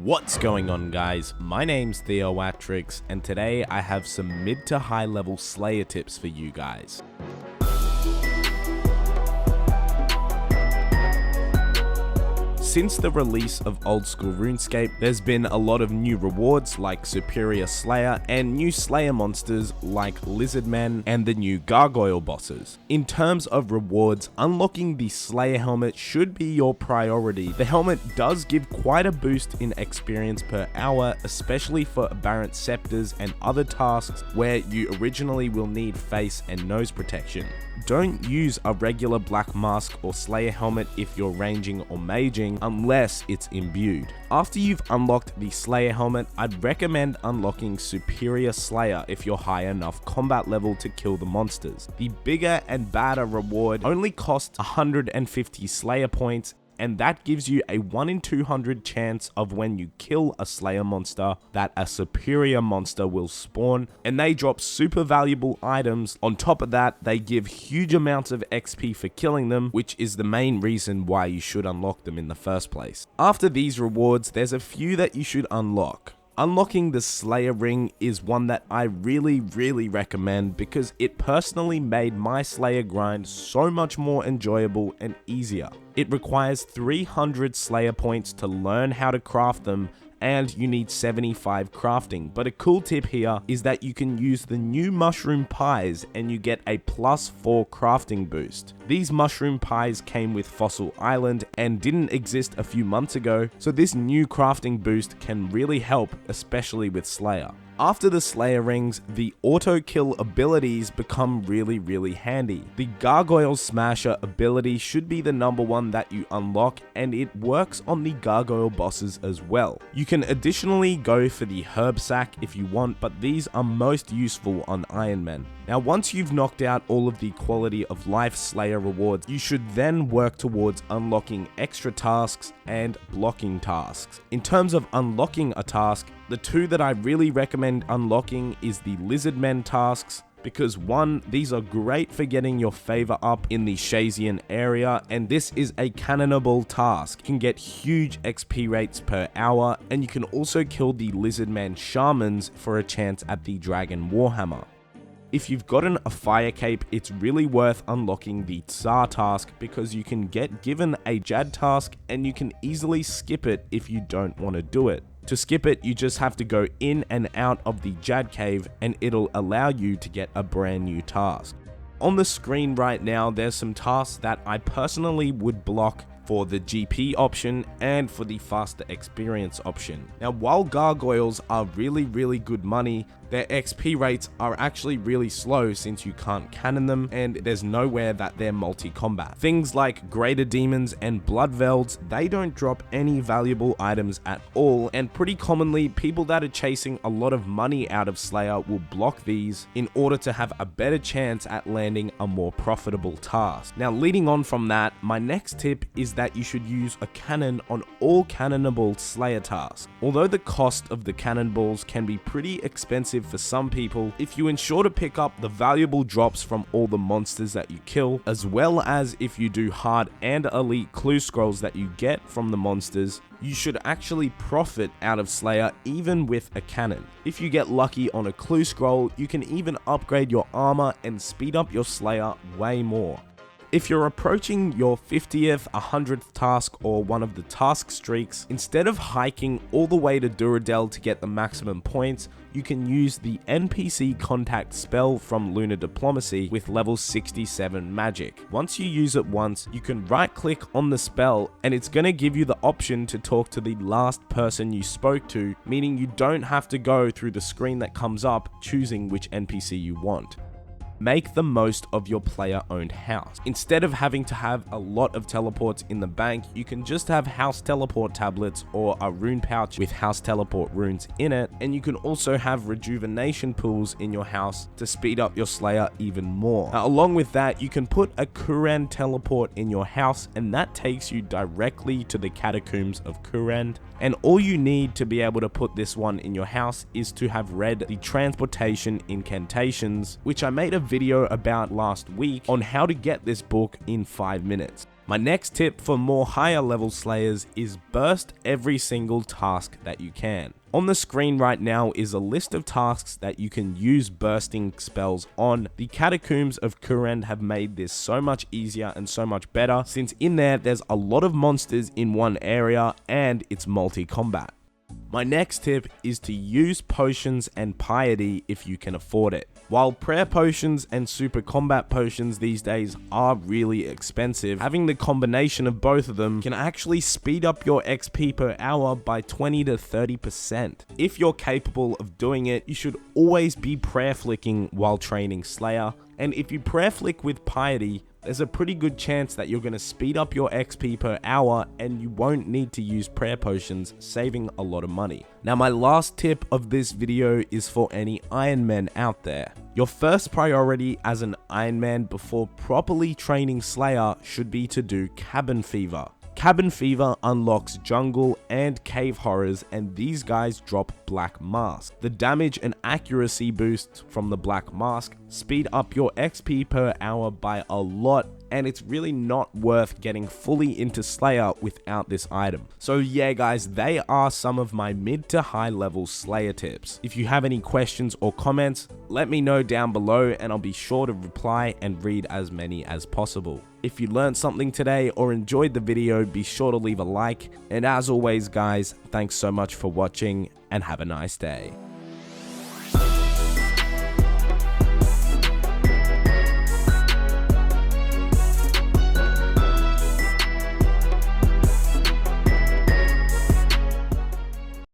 What's going on, guys? My name's Theowatrix, and today I have some mid to high level Slayer tips for you guys. Since the release of Old School RuneScape, there's been a lot of new rewards like Superior Slayer and new Slayer monsters like Lizardmen and the new Gargoyle bosses. In terms of rewards, unlocking the Slayer helmet should be your priority. The helmet does give quite a boost in experience per hour, especially for Aberrant Scepters and other tasks where you originally will need face and nose protection. Don't use a regular black mask or Slayer helmet if you're ranging or maging unless it's imbued. After you've unlocked the Slayer helmet, I'd recommend unlocking Superior Slayer if you're high enough combat level to kill the monsters. The bigger and badder reward only costs 150 Slayer points, and that gives you a 1 in 200 chance of when you kill a Slayer monster that a superior monster will spawn, and they drop super valuable items. On top of that, they give huge amounts of XP for killing them, which is the main reason why you should unlock them in the first place. After these rewards, there's a few that you should unlock. Unlocking the Slayer ring is one that I really recommend because it personally made my Slayer grind so much more enjoyable and easier. It requires 300 Slayer points to learn how to craft them, and you need 75 crafting. But a cool tip here is that you can use the new mushroom pies and you get a +4 crafting boost. These mushroom pies came with Fossil Island and didn't exist a few months ago, so this new crafting boost can really help, especially with Slayer. After the Slayer rings, the auto kill abilities become really handy. The Gargoyle Smasher ability should be the number one that you unlock, and it works on the Gargoyle bosses as well. You can additionally go for the Herb Sack if you want, but these are most useful on Iron Men. Now, once you've knocked out all of the quality of life Slayer rewards, you should then work towards unlocking extra tasks and blocking tasks. In terms of unlocking a task, the two that I really recommend unlocking is the Lizardmen tasks, because one, these are great for getting your favor up in the Shazian area, and this is a cannonable task. You can get huge XP rates per hour, and you can also kill the Lizardman Shamans for a chance at the Dragon Warhammer. If you've gotten a fire cape, it's really worth unlocking the Tsar task because you can get given a Jad task and you can easily skip it if you don't want to do it. To skip it, you just have to go in and out of the Jad cave and it'll allow you to get a brand new task. On the screen right now, there's some tasks that I personally would block for the GP option and for the faster experience option. Now, while gargoyles are really good money, their XP rates are actually really slow since you can't cannon them and there's nowhere that they're multi-combat. Things like Greater Demons and Bloodvelds, they don't drop any valuable items at all, and pretty commonly people that are chasing a lot of money out of Slayer will block these in order to have a better chance at landing a more profitable task. Now, leading on from that, my next tip is that you should use a cannon on all cannonable Slayer tasks. Although the cost of the cannonballs can be pretty expensive for some people, if you ensure to pick up the valuable drops from all the monsters that you kill, as well as if you do hard and elite clue scrolls that you get from the monsters, you should actually profit out of Slayer even with a cannon. If you get lucky on a clue scroll, you can even upgrade your armor and speed up your Slayer way more. If you're approaching your 50th, 100th task or one of the task streaks, instead of hiking all the way to Duradel to get the maximum points, you can use the NPC contact spell from Lunar Diplomacy with level 67 magic. Once you use it once, you can right click on the spell and it's going to give you the option to talk to the last person you spoke to, meaning you don't have to go through the screen that comes up choosing which NPC you want. Make the most of your player-owned house. Instead of having to have a lot of teleports in the bank, you can just have house teleport tablets or a rune pouch with house teleport runes in it, and you can also have rejuvenation pools in your house to speed up your Slayer even more. Now, along with that, you can put a Kurand teleport in your house, and that takes you directly to the catacombs of Kurand. And all you need to be able to put this one in your house is to have read the transportation incantations, which I made a video about last week on how to get this book in 5 minutes. My next tip for more higher level slayers is burst every single task that you can. On the screen right now is a list of tasks that you can use bursting spells on. The Catacombs of Kourend have made this so much easier and so much better, since in there's a lot of monsters in one area and it's multi-combat. My next tip is to use potions and piety if you can afford it. While prayer potions and super combat potions these days are really expensive, having the combination of both of them can actually speed up your XP per hour by 20 to 30%. If you're capable of doing it, you should always be prayer flicking while training Slayer, and if you prayer flick with piety, there's a pretty good chance that you're going to speed up your XP per hour and you won't need to use prayer potions, saving a lot of money. Now my last tip of this video is for any Iron Men out there. Your first priority as an Iron Man before properly training Slayer should be to do Cabin Fever. Cabin Fever unlocks jungle and cave horrors, and these guys drop Black Mask. The damage and accuracy boosts from the Black Mask speed up your XP per hour by a lot, and it's really not worth getting fully into Slayer without this item. So yeah guys, they are some of my mid to high level Slayer tips. If you have any questions or comments, let me know down below and I'll be sure to reply and read as many as possible. If you learned something today or enjoyed the video, be sure to leave a like, and as always guys, thanks so much for watching and have a nice day.